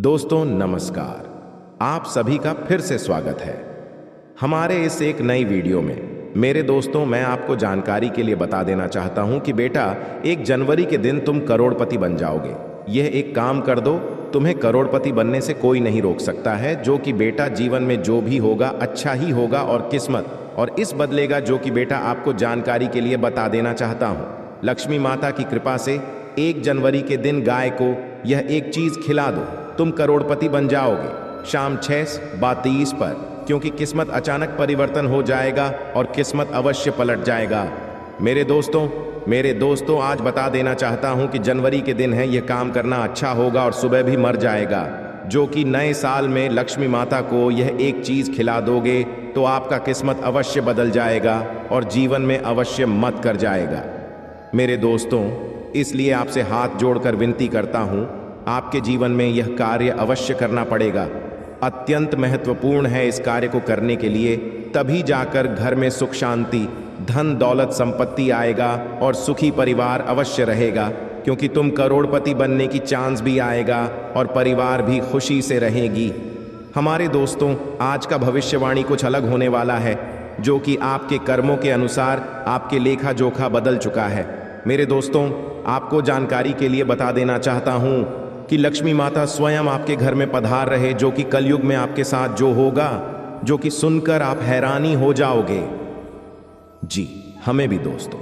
दोस्तों नमस्कार। आप सभी का फिर से स्वागत है हमारे इस एक नई वीडियो में। मेरे दोस्तों, मैं आपको जानकारी के लिए बता देना चाहता हूं कि बेटा 1 जनवरी के दिन तुम करोड़पति बन जाओगे। यह एक काम कर दो, तुम्हें करोड़पति बनने से कोई नहीं रोक सकता है। जो कि बेटा जीवन में जो भी होगा अच्छा ही होगा और किस्मत और इस बदलेगा। जो कि बेटा आपको जानकारी के लिए बता देना चाहता हूं। लक्ष्मी माता की कृपा से 1 जनवरी के दिन गाय को यह एक चीज खिला दो, तुम करोड़पति बन जाओगे। शाम 6:32 पर, क्योंकि किस्मत अचानक परिवर्तन हो जाएगा और किस्मत अवश्य पलट जाएगा। मेरे दोस्तों आज बता देना चाहता हूं कि जनवरी के दिन है, यह काम करना अच्छा होगा और सुबह भी मर जाएगा। जो कि नए साल में लक्ष्मी माता को यह एक चीज खिला दोगे तो आपका किस्मत अवश्य बदल जाएगा और जीवन में अवश्य मत कर जाएगा। मेरे दोस्तों, इसलिए आपसे हाथ जोड़कर विनती करता हूं, आपके जीवन में यह कार्य अवश्य करना पड़ेगा। अत्यंत महत्वपूर्ण है इस कार्य को करने के लिए, तभी जाकर घर में सुख शांति, धन दौलत संपत्ति आएगा और सुखी परिवार अवश्य रहेगा। क्योंकि तुम करोड़पति बनने की चांस भी आएगा और परिवार भी खुशी से रहेगी। हमारे दोस्तों, आज का भविष्यवाणी कुछ अलग होने वाला है, जो कि आपके कर्मों के अनुसार आपके लेखा जोखा बदल चुका है। मेरे दोस्तों, आपको जानकारी के लिए बता देना चाहता हूं कि लक्ष्मी माता स्वयं आपके घर में पधार रहे। जो कि कलयुग में आपके साथ जो होगा, जो कि सुनकर आप हैरानी हो जाओगे। जी हमें भी दोस्तों,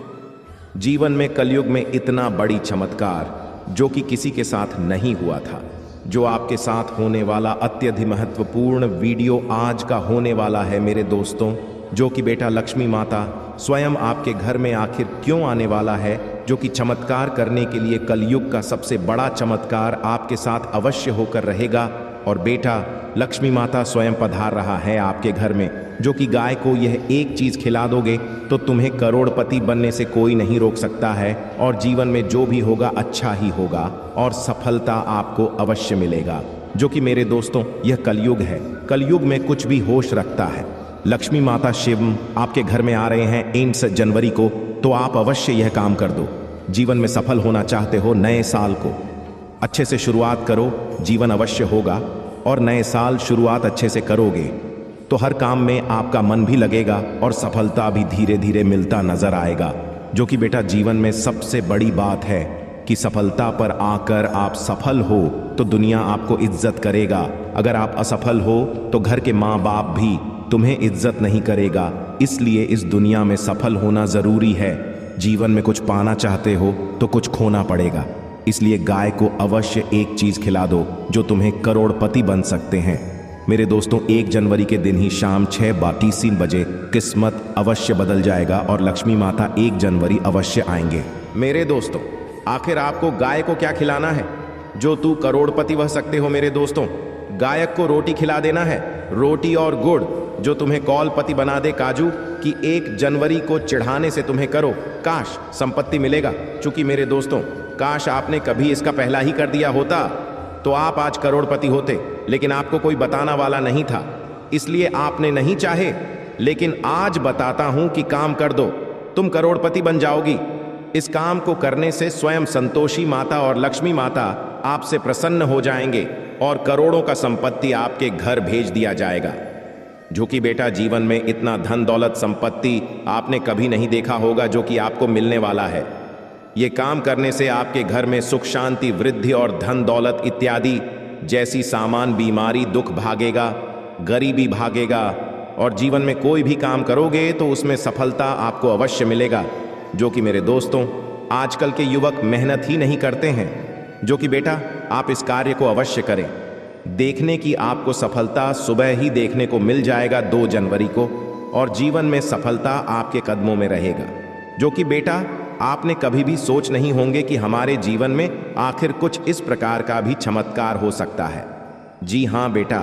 जीवन में कलयुग में इतना बड़ी चमत्कार जो कि किसी के साथ नहीं हुआ था, जो आपके साथ होने वाला अत्यधिक महत्वपूर्ण वीडियो आज का होने वाला है। मेरे दोस्तों, जो कि बेटा लक्ष्मी माता स्वयं आपके घर में आखिर क्यों आने वाला है, जो कि चमत्कार करने के लिए कलयुग का सबसे बड़ा चमत्कार आपके साथ अवश्य होकर रहेगा। और बेटा लक्ष्मी माता स्वयं पधार रहा है आपके घर में। जो कि गाय को यह एक चीज खिला दोगे तो तुम्हें करोड़पति बनने से कोई नहीं रोक सकता है और जीवन में जो भी होगा अच्छा ही होगा और सफलता आपको अवश्य मिलेगा। जो कि मेरे दोस्तों, यह कलयुग है, कलयुग में कुछ भी होश रखता है। लक्ष्मी माता शिव आपके घर में आ रहे हैं 1 जनवरी को, तो आप अवश्य यह काम कर दो। जीवन में सफल होना चाहते हो, नए साल को अच्छे से शुरुआत करो, जीवन अवश्य होगा। और नए साल शुरुआत अच्छे से करोगे तो हर काम में आपका मन भी लगेगा और सफलता भी धीरे धीरे मिलता नजर आएगा। जो कि बेटा जीवन में सबसे बड़ी बात है कि सफलता पर आकर आप सफल हो तो दुनिया आपको इज्जत करेगा। अगर आप असफल हो तो घर के माँ बाप भी तुम्हें इज्जत नहीं करेगा। इसलिए इस दुनिया में सफल होना जरूरी है। जीवन में कुछ पाना चाहते हो तो कुछ खोना पड़ेगा। इसलिए गाय को अवश्य एक चीज खिला दो जो तुम्हें करोड़पति बन सकते हैं। मेरे दोस्तों, 1 जनवरी के दिन ही शाम 6:32 बजे किस्मत अवश्य बदल जाएगा और लक्ष्मी माता 1 जनवरी अवश्य आएंगे। मेरे दोस्तों, आखिर आपको गाय को क्या खिलाना है जो तू करोड़पति बन सकते हो? मेरे दोस्तों, गायक को रोटी खिला देना है, रोटी और गुड़, जो तुम्हें कौलपति बना दे। काजू कि 1 जनवरी को चढ़ाने से तुम्हें करो काश संपत्ति मिलेगा। चूंकि मेरे दोस्तों, काश आपने कभी इसका पहला ही कर दिया होता तो आप आज करोड़पति होते, लेकिन आपको कोई बताना वाला नहीं था, इसलिए आपने नहीं चाहे। लेकिन आज बताता हूं कि काम कर दो, तुम करोड़पति बन जाओगी। इस काम को करने से स्वयं संतोषी माता और लक्ष्मी माता आपसे प्रसन्न हो जाएंगे और करोड़ों का संपत्ति आपके घर भेज दिया जाएगा। जो कि बेटा जीवन में इतना धन दौलत संपत्ति आपने कभी नहीं देखा होगा, जो कि आपको मिलने वाला है। ये काम करने से आपके घर में सुख शांति, वृद्धि और धन दौलत इत्यादि जैसी सामान बीमारी दुख भागेगा, गरीबी भागेगा और जीवन में कोई भी काम करोगे तो उसमें सफलता आपको अवश्य मिलेगा। जो कि मेरे दोस्तों, आजकल के युवक मेहनत ही नहीं करते हैं। जो कि बेटा आप इस कार्य को अवश्य करें। देखने की आपको सफलता सुबह ही देखने को मिल जाएगा 2 जनवरी को और जीवन में सफलता आपके कदमों में रहेगा। जो कि बेटा आपने कभी भी सोच नहीं होंगे कि हमारे जीवन में आखिर कुछ इस प्रकार का भी चमत्कार हो सकता है। जी हाँ बेटा,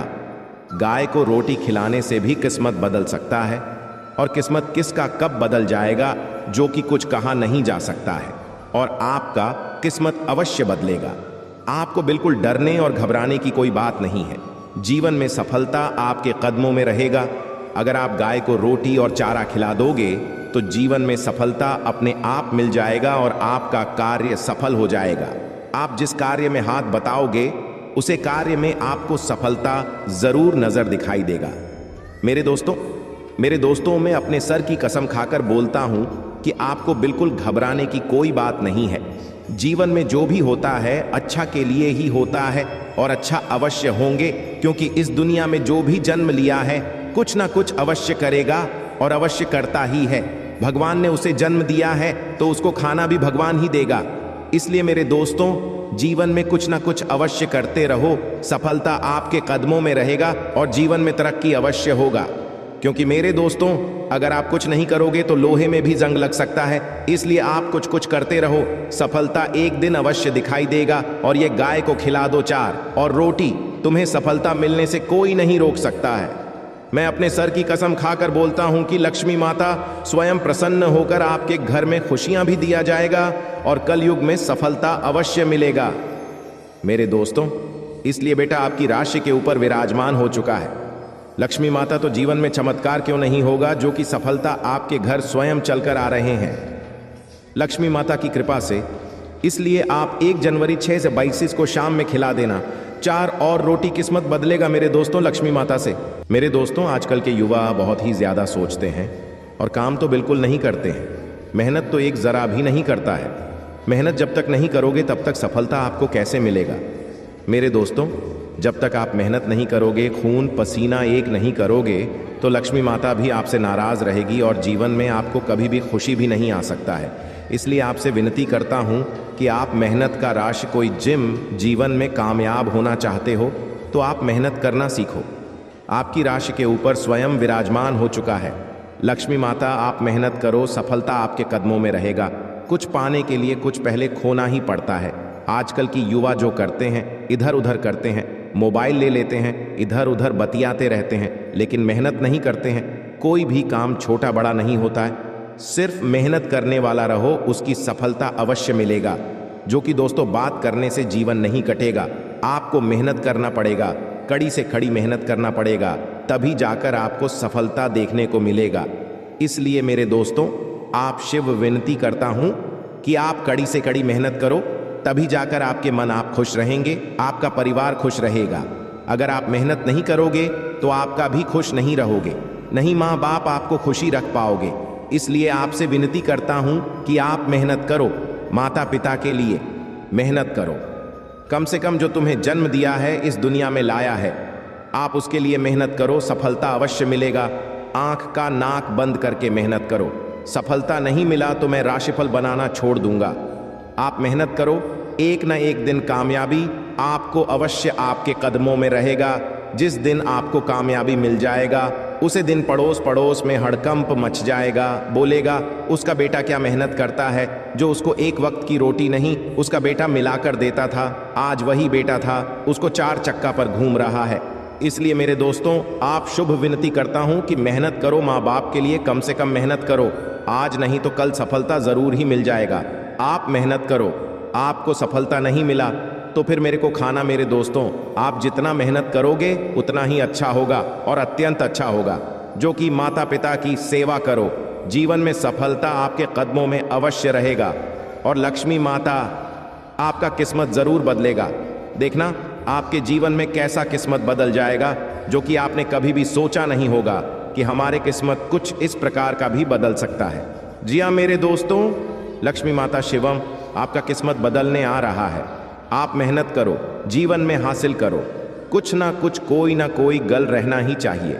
गाय को रोटी खिलाने से भी किस्मत बदल सकता है और किस्मत किसका कब बदल जाएगा जो कि कुछ कहा नहीं जा सकता है। और आपका किस्मत अवश्य बदलेगा। आपको बिल्कुल डरने और घबराने की कोई बात नहीं है। जीवन में सफलता आपके कदमों में रहेगा। अगर आप गाय को रोटी और चारा खिला दोगे तो जीवन में सफलता अपने आप मिल जाएगा और आपका कार्य सफल हो जाएगा। आप जिस कार्य में हाथ बताओगे उसे कार्य में आपको सफलता जरूर नजर दिखाई देगा। मेरे दोस्तों मैं अपने सर की कसम खाकर बोलता हूं कि आपको बिल्कुल घबराने की कोई बात नहीं है। जीवन में जो भी होता है अच्छा के लिए ही होता है और अच्छा अवश्य होंगे, क्योंकि इस दुनिया में जो भी जन्म लिया है कुछ ना कुछ अवश्य करेगा और अवश्य करता ही है। भगवान ने उसे जन्म दिया है तो उसको खाना भी भगवान ही देगा। इसलिए मेरे दोस्तों जीवन में कुछ ना कुछ अवश्य करते रहो, सफलता आपके कदमों में रहेगा और जीवन में तरक्की अवश्य होगा। क्योंकि मेरे दोस्तों अगर आप कुछ नहीं करोगे तो लोहे में भी जंग लग सकता है। इसलिए आप कुछ कुछ करते रहो, सफलता एक दिन अवश्य दिखाई देगा। और ये गाय को खिला दो चार और रोटी, तुम्हें सफलता मिलने से कोई नहीं रोक सकता है। मैं अपने सर की कसम खाकर बोलता हूं कि लक्ष्मी माता स्वयं प्रसन्न होकर आपके घर में खुशियां भी दिया जाएगा और कलयुग में सफलता अवश्य मिलेगा। मेरे दोस्तों इसलिए बेटा आपकी राशि के ऊपर विराजमान हो चुका है लक्ष्मी माता, तो जीवन में चमत्कार क्यों नहीं होगा जो कि सफलता आपके घर स्वयं चलकर आ रहे हैं लक्ष्मी माता की कृपा से। इसलिए आप 1 जनवरी 6 से 22 को शाम में खिला देना 4 और रोटी, किस्मत बदलेगा मेरे दोस्तों लक्ष्मी माता से। मेरे दोस्तों आजकल के युवा बहुत ही ज्यादा सोचते हैं और काम तो बिल्कुल नहीं करते हैं। मेहनत तो एक जरा भी नहीं करता है। मेहनत जब तक नहीं करोगे तब तक सफलता आपको कैसे मिलेगा। मेरे दोस्तों जब तक आप मेहनत नहीं करोगे, खून पसीना एक नहीं करोगे, तो लक्ष्मी माता भी आपसे नाराज रहेगी और जीवन में आपको कभी भी खुशी भी नहीं आ सकता है। इसलिए आपसे विनती करता हूं कि आप मेहनत का राशि, कोई जीवन में कामयाब होना चाहते हो तो आप मेहनत करना सीखो। आपकी राशि के ऊपर स्वयं विराजमान हो चुका है लक्ष्मी माता। आप मेहनत करो, सफलता आपके कदमों में रहेगा। कुछ पाने के लिए कुछ पहले खोना ही पड़ता है। आजकल की युवा जो करते हैं इधर उधर करते हैं, मोबाइल ले लेते हैं, इधर उधर बतियाते रहते हैं, लेकिन मेहनत नहीं करते हैं। कोई भी काम छोटा बड़ा नहीं होता है, सिर्फ मेहनत करने वाला रहो, उसकी सफलता अवश्य मिलेगा। जो कि दोस्तों बात करने से जीवन नहीं कटेगा, आपको मेहनत करना पड़ेगा, कड़ी से कड़ी मेहनत करना पड़ेगा, तभी जाकर आपको सफलता देखने को मिलेगा। इसलिए मेरे दोस्तों आप शिव विनती करता हूं कि आप कड़ी से कड़ी मेहनत करो, तभी जाकर आपके मन आप खुश रहेंगे, आपका परिवार खुश रहेगा। अगर आप मेहनत नहीं करोगे तो आपका भी खुश नहीं रहोगे, नहीं माँ बाप आपको खुशी रख पाओगे। इसलिए आपसे विनती करता हूं कि आप मेहनत करो, माता पिता के लिए मेहनत करो। कम से कम जो तुम्हें जन्म दिया है, इस दुनिया में लाया है, आप उसके लिए मेहनत करो, सफलता अवश्य मिलेगा। आंख का नाक बंद करके मेहनत करो। सफलता नहीं मिला तो मैं राशिफल बनाना छोड़ दूंगा। आप मेहनत करो, एक न एक दिन कामयाबी आपको अवश्य आपके कदमों में रहेगा। जिस दिन आपको कामयाबी मिल जाएगा उसे दिन पड़ोस पड़ोस में हड़कंप मच जाएगा, बोलेगा उसका बेटा क्या मेहनत करता है, जो उसको एक वक्त की रोटी नहीं उसका बेटा मिलाकर देता था, आज वही बेटा था उसको 4 चक्का पर घूम रहा है। इसलिए मेरे दोस्तों आप शुभ विनती करता हूं कि मेहनत करो, माँ बाप के लिए कम से कम मेहनत करो। आज नहीं तो कल सफलता जरूर ही मिल जाएगा। आप मेहनत करो, आपको सफलता नहीं मिला तो फिर मेरे को खाना। मेरे दोस्तों आप जितना मेहनत करोगे उतना ही अच्छा होगा और अत्यंत अच्छा होगा। जो कि माता पिता की सेवा करो, जीवन में सफलता आपके कदमों में अवश्य रहेगा और लक्ष्मी माता आपका किस्मत जरूर बदलेगा। देखना आपके जीवन में कैसा किस्मत बदल जाएगा जो कि आपने कभी भी सोचा नहीं होगा कि हमारे किस्मत कुछ इस प्रकार का भी बदल सकता है। जी हाँ मेरे दोस्तों, लक्ष्मी माता शिवम आपका किस्मत बदलने आ रहा है। आप मेहनत करो, जीवन में हासिल करो, कुछ ना कुछ कोई ना कोई गल रहना ही चाहिए,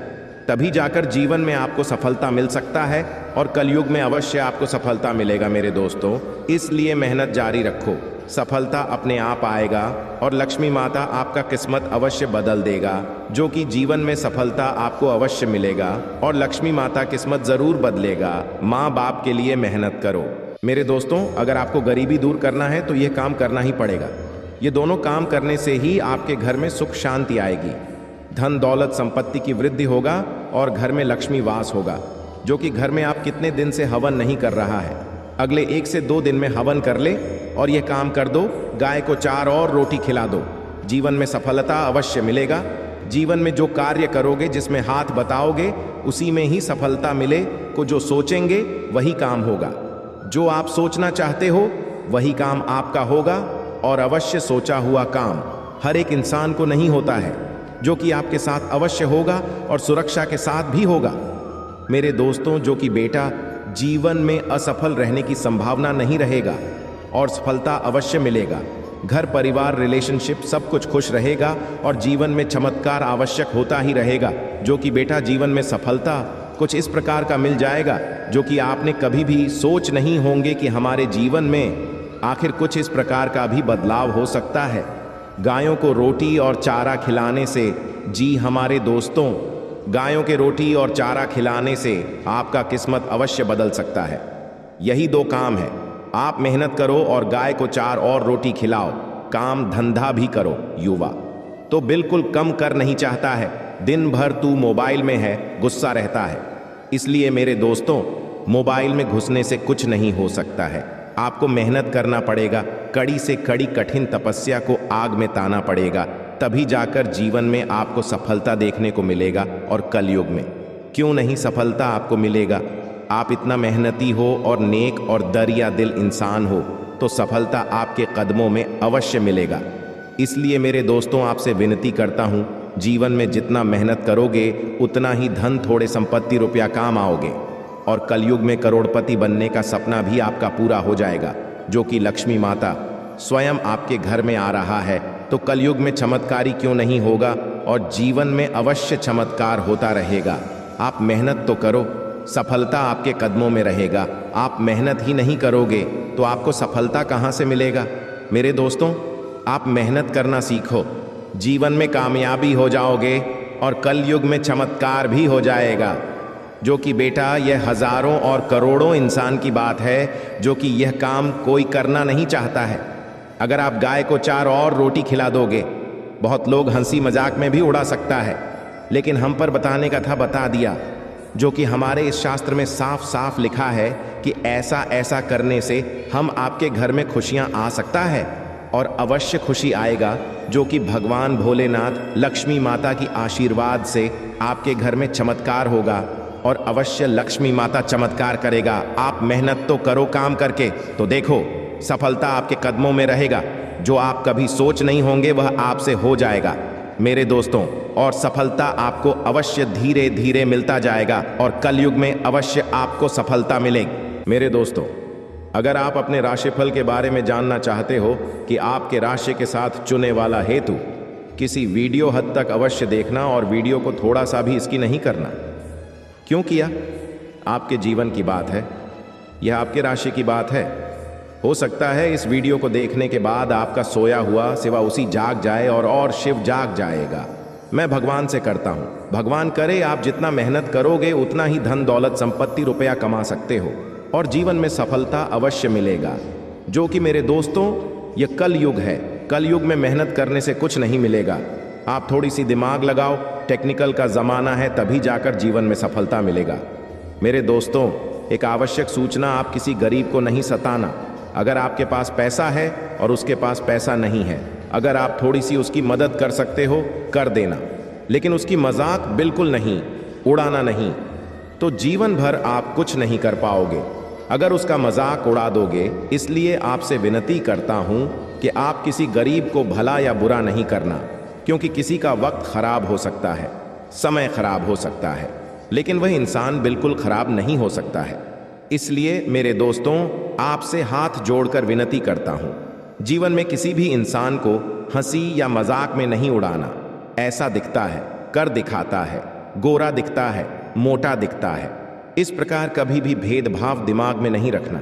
तभी जाकर जीवन में आपको सफलता मिल सकता है और कलयुग में अवश्य आपको सफलता मिलेगा मेरे दोस्तों। इसलिए मेहनत जारी रखो, सफलता अपने आप आएगा और लक्ष्मी माता आपका किस्मत अवश्य बदल देगा। जो कि जीवन में सफलता आपको अवश्य मिलेगा और लक्ष्मी माता किस्मत जरूर बदलेगा। माँ बाप के लिए मेहनत करो। मेरे दोस्तों अगर आपको गरीबी दूर करना है तो यह काम करना ही पड़ेगा। ये दोनों काम करने से ही आपके घर में सुख शांति आएगी, धन दौलत संपत्ति की वृद्धि होगा और घर में लक्ष्मी वास होगा। जो कि घर में आप कितने दिन से हवन नहीं कर रहा है, अगले 1 से 2 दिन में हवन कर ले और ये काम कर दो, गाय को 4 और रोटी खिला दो, जीवन में सफलता अवश्य मिलेगा। जीवन में जो कार्य करोगे, जिसमें हाथ बताओगे, उसी में ही सफलता मिले। को जो सोचेंगे वही काम होगा, जो आप सोचना चाहते हो वही काम आपका होगा और अवश्य सोचा हुआ काम हर एक इंसान को नहीं होता है, जो कि आपके साथ अवश्य होगा और सुरक्षा के साथ भी होगा। मेरे दोस्तों, जो कि बेटा जीवन में असफल रहने की संभावना नहीं रहेगा और सफलता अवश्य मिलेगा। घर परिवार रिलेशनशिप सब कुछ खुश रहेगा और जीवन में चमत्कार आवश्यक होता ही रहेगा। जो कि बेटा जीवन में सफलता कुछ इस प्रकार का मिल जाएगा जो कि आपने कभी भी सोच नहीं होंगे कि हमारे जीवन में आखिर कुछ इस प्रकार का भी बदलाव हो सकता है। गायों को रोटी और चारा खिलाने से, जी हमारे दोस्तों, गायों के रोटी और चारा खिलाने से आपका किस्मत अवश्य बदल सकता है। यही दो काम है, आप मेहनत करो और गाय को चार और रोटी खिलाओ। काम धंधा भी करो। युवा तो बिल्कुल कम कर नहीं चाहता है, दिन भर तू मोबाइल में है, गुस्सा रहता है। इसलिए मेरे दोस्तों, मोबाइल में घुसने से कुछ नहीं हो सकता है। आपको मेहनत करना पड़ेगा, कड़ी से कड़ी कठिन तपस्या को आग में ताना पड़ेगा, तभी जाकर जीवन में आपको सफलता देखने को मिलेगा। और कलयुग में क्यों नहीं सफलता आपको मिलेगा? आप इतना मेहनती हो और नेक और दरिया दिल इंसान हो तो सफलता आपके कदमों में अवश्य मिलेगा। इसलिए मेरे दोस्तों, आपसे विनती करता हूँ, जीवन में जितना मेहनत करोगे उतना ही धन, थोड़े संपत्ति, रुपया काम आओगे और कलयुग में करोड़पति बनने का सपना भी आपका पूरा हो जाएगा। जो कि लक्ष्मी माता स्वयं आपके घर में आ रहा है, तो कलयुग में चमत्कारी क्यों नहीं होगा और जीवन में अवश्य चमत्कार होता रहेगा। आप मेहनत तो करो, सफलता आपके कदमों में रहेगा। आप मेहनत ही नहीं करोगे तो आपको सफलता कहाँ से मिलेगा? मेरे दोस्तों, आप मेहनत करना सीखो, जीवन में कामयाबी हो जाओगे और कलयुग में चमत्कार भी हो जाएगा। जो कि बेटा यह हजारों और करोड़ों इंसान की बात है जो कि यह काम कोई करना नहीं चाहता है। अगर आप गाय को चार और रोटी खिला दोगे, बहुत लोग हंसी मजाक में भी उड़ा सकता है, लेकिन हम पर बताने का था, बता दिया। जो कि हमारे इस शास्त्र में साफ साफ लिखा है कि ऐसा ऐसा करने से हम आपके घर में खुशियां आ सकता है और अवश्य खुशी आएगा। जो कि भगवान भोलेनाथ, लक्ष्मी माता की आशीर्वाद से आपके घर में चमत्कार होगा और अवश्य लक्ष्मी माता चमत्कार करेगा। आप मेहनत तो करो काम करके, तो देखो सफलता आपके कदमों में रहेगा। जो आप कभी सोच नहीं होंगे वह आपसे हो जाएगा मेरे दोस्तों, और सफलता आपको अवश्य धीरे धीरे मिलता जाएगा और कलयुग में अवश्य आपको सफलता मिलेगी। मेरे दोस्तों, अगर आप अपने राशिफल के बारे में जानना चाहते हो कि आपके राशि के साथ चुने वाला हेतु, किसी वीडियो हद तक अवश्य देखना और वीडियो को थोड़ा सा भी इसकी नहीं करना। क्यों किया? आपके जीवन की बात है, यह आपके राशि की बात है। हो सकता है इस वीडियो को देखने के बाद आपका सोया हुआ सिवा उसी जाग जाए और शिव जाग जाएगा। मैं भगवान से करता हूँ, भगवान करे आप जितना मेहनत करोगे उतना ही धन, दौलत, संपत्ति, रुपया कमा सकते हो और जीवन में सफलता अवश्य मिलेगा। जो कि मेरे दोस्तों, यह कलयुग है। कलयुग में मेहनत करने से कुछ नहीं मिलेगा। आप थोड़ी सी दिमाग लगाओ, टेक्निकल का ज़माना है, तभी जाकर जीवन में सफलता मिलेगा। मेरे दोस्तों, एक आवश्यक सूचना, आप किसी गरीब को नहीं सताना। अगर आपके पास पैसा है और उसके पास पैसा नहीं है, अगर आप थोड़ी सी उसकी मदद कर सकते हो, कर देना, लेकिन उसकी मजाक बिल्कुल नहीं, उड़ाना नहीं, तो जीवन भर आप कुछ नहीं कर पाओगे अगर उसका मजाक उड़ा दोगे। इसलिए आपसे विनती करता हूं कि आप किसी गरीब को भला या बुरा नहीं करना, क्योंकि किसी का वक्त खराब हो सकता है, समय खराब हो सकता है, लेकिन वह इंसान बिल्कुल खराब नहीं हो सकता है। इसलिए मेरे दोस्तों, आपसे हाथ जोड़कर विनती करता हूं, जीवन में किसी भी इंसान को हंसी या मजाक में नहीं उड़ाना। ऐसा दिखता है, कर दिखाता है, गोरा दिखता है, मोटा दिखता है, इस प्रकार कभी भी भेदभाव दिमाग में नहीं रखना।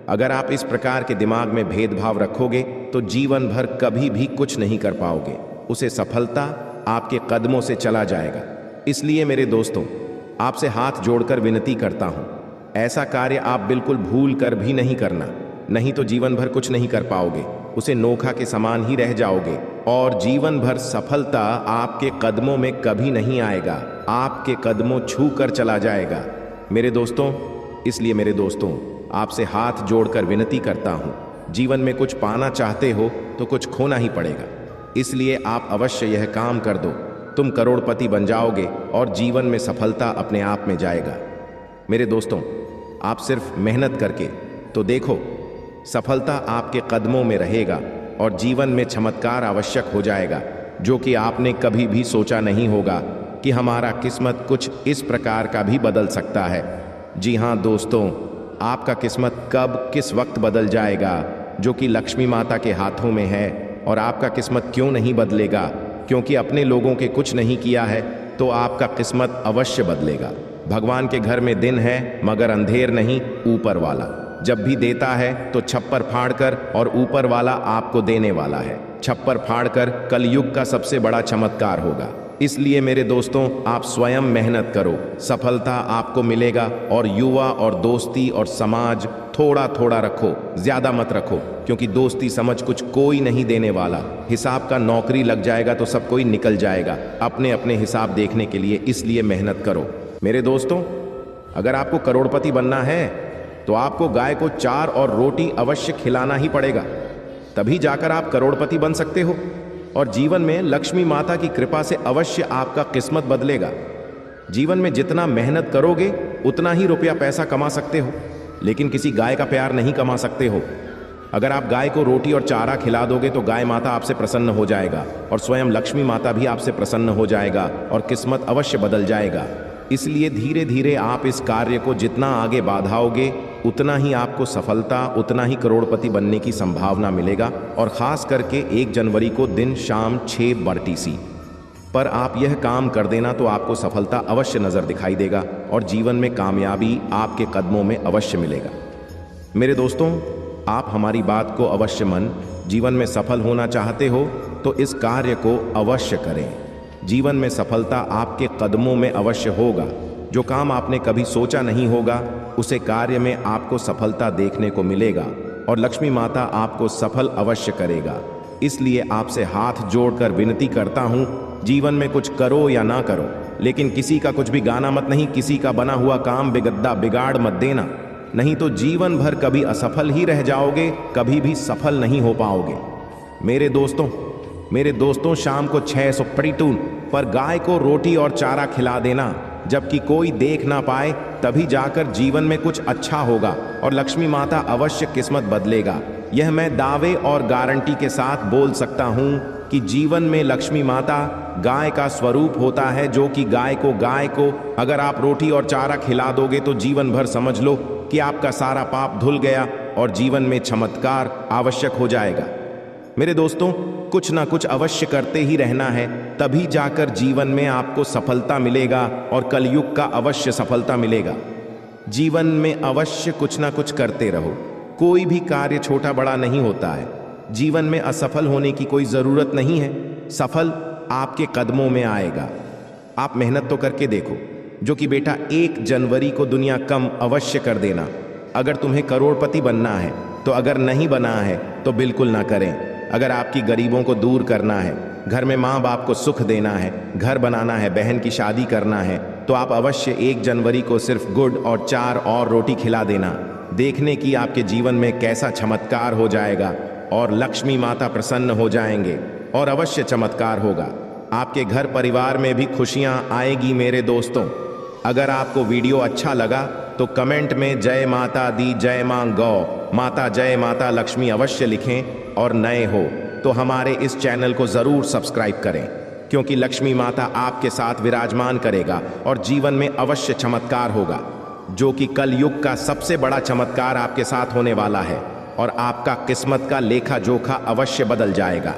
अगर आप इस प्रकार के दिमाग में भेदभाव रखोगे तो जीवन भर कभी भी कुछ नहीं कर पाओगे, उसे सफलता आपके कदमों से चला जाएगा। इसलिए मेरे दोस्तों, आपसे हाथ जोड़कर विनती करता हूं, ऐसा कार्य आप बिल्कुल भूल कर भी नहीं करना, नहीं तो जीवन भर कुछ नहीं कर पाओगे, उसे नोखा के समान ही रह जाओगे और जीवन भर सफलता आपके कदमों में कभी नहीं आएगा, आपके कदमों छू कर चला जाएगा मेरे दोस्तों। इसलिए मेरे दोस्तों, आपसे हाथ जोड़कर विनती करता हूं, जीवन में कुछ पाना चाहते हो तो कुछ खोना ही पड़ेगा। इसलिए आप अवश्य यह काम कर दो, तुम करोड़पति बन जाओगे और जीवन में सफलता अपने आप में जाएगा। मेरे दोस्तों, आप सिर्फ मेहनत करके तो देखो, सफलता आपके कदमों में रहेगा और जीवन में चमत्कार आवश्यक हो जाएगा, जो कि आपने कभी भी सोचा नहीं होगा कि हमारा किस्मत कुछ इस प्रकार का भी बदल सकता है। जी हाँ दोस्तों, आपका किस्मत कब किस वक्त बदल जाएगा, जो कि लक्ष्मी माता के हाथों में है। और आपका किस्मत क्यों नहीं बदलेगा, क्योंकि अपने लोगों के कुछ नहीं किया है, तो आपका किस्मत अवश्य बदलेगा। भगवान के घर में दिन है मगर अंधेर नहीं, ऊपर वाला जब भी देता है तो छप्पर फाड़ कर, और ऊपर वाला आपको देने वाला है। छप्पर फाड़ कर कलयुग का सबसे बड़ा चमत्कार होगा। इसलिए मेरे दोस्तों, आप स्वयं मेहनत करो, सफलता आपको मिलेगा। और युवा और दोस्ती और समाज थोड़ा थोड़ा रखो, ज्यादा मत रखो, क्योंकि दोस्ती समझ कुछ कोई नहीं देने वाला। हिसाब का नौकरी लग जाएगा तो सब कोई निकल जाएगा अपने अपने हिसाब देखने के लिए। इसलिए मेहनत करो मेरे दोस्तों। अगर आपको करोड़पति बनना है तो आपको गाय को 4 और रोटी अवश्य खिलाना ही पड़ेगा, तभी जाकर आप करोड़पति बन सकते हो। और जीवन में लक्ष्मी माता की कृपा से अवश्य आपका किस्मत बदलेगा। जीवन में जितना मेहनत करोगे उतना ही रुपया पैसा कमा सकते हो, लेकिन किसी गाय का प्यार नहीं कमा सकते हो। अगर आप गाय को रोटी और चारा खिला दोगे तो गाय माता आपसे प्रसन्न हो जाएगा, और स्वयं लक्ष्मी माता भी आपसे प्रसन्न हो जाएगा, और किस्मत अवश्य बदल जाएगा। इसलिए धीरे धीरे आप इस कार्य को जितना आगे बढ़ाओगे उतना ही आपको सफलता, उतना ही करोड़पति बनने की संभावना मिलेगा। और खास करके 1 जनवरी को दिन शाम 6 BTC पर आप यह काम कर देना तो आपको सफलता अवश्य नजर दिखाई देगा, और जीवन में कामयाबी आपके कदमों में अवश्य मिलेगा। मेरे दोस्तों, आप हमारी बात को अवश्य मन जीवन में सफल होना चाहते हो तो इस कार्य को अवश्य करें। जीवन में सफलता आपके कदमों में अवश्य होगा। जो काम आपने कभी सोचा नहीं होगा उसे कार्य में आपको सफलता देखने को मिलेगा, और लक्ष्मी माता आपको सफल अवश्य करेगा। इसलिए आपसे हाथ जोड़कर विनती करता हूं, जीवन में कुछ करो या ना करो, लेकिन किसी का कुछ भी गाना मत नहीं, किसी का बना हुआ काम बेगद्दा बिगाड़ मत देना, नहीं तो जीवन भर कभी असफल ही रह जाओगे, कभी भी सफल नहीं हो पाओगे। मेरे दोस्तों शाम को 6:32 पर गाय को रोटी और चारा खिला देना, जबकि कोई देख ना पाए, तभी जाकर जीवन में कुछ अच्छा होगा और लक्ष्मी माता अवश्य किस्मत बदलेगा। यह मैं दावे और गारंटी के साथ बोल सकता हूँ कि जीवन में लक्ष्मी माता गाय का स्वरूप होता है, जो कि गाय को अगर आप रोटी और चारा खिला दोगे तो जीवन भर समझ लो कि आपका सारा पाप धुल गया और जीवन में चमत्कार आवश्यक हो जाएगा। मेरे दोस्तों, कुछ ना कुछ अवश्य करते ही रहना है, तभी जाकर जीवन में आपको सफलता मिलेगा और कलयुग का अवश्य सफलता मिलेगा। जीवन में अवश्य कुछ ना कुछ करते रहो, कोई भी कार्य छोटा बड़ा नहीं होता है। जीवन में असफल होने की कोई ज़रूरत नहीं है, सफल आपके कदमों में आएगा। आप मेहनत तो करके देखो, जो कि बेटा 1 जनवरी को दुनिया कम अवश्य कर देना। अगर तुम्हें करोड़पति बनना है तो, अगर नहीं बना है तो बिल्कुल ना करें। अगर आपकी गरीबों को दूर करना है, घर में माँ बाप को सुख देना है, घर बनाना है, बहन की शादी करना है, तो आप अवश्य 1 जनवरी को सिर्फ गुड़ और 4 और रोटी खिला देना। देखने की आपके जीवन में कैसा चमत्कार हो जाएगा और लक्ष्मी माता प्रसन्न हो जाएंगे और अवश्य चमत्कार होगा। आपके घर परिवार में भी खुशियाँ आएगी। मेरे दोस्तों, अगर आपको वीडियो अच्छा लगा तो कमेंट में जय माता दी, जय मां गौ माता, जय माता लक्ष्मी अवश्य लिखें, और नए हो तो हमारे इस चैनल को ज़रूर सब्सक्राइब करें, क्योंकि लक्ष्मी माता आपके साथ विराजमान करेगा और जीवन में अवश्य चमत्कार होगा, जो कि कलयुग का सबसे बड़ा चमत्कार आपके साथ होने वाला है, और आपका किस्मत का लेखा जोखा अवश्य बदल जाएगा।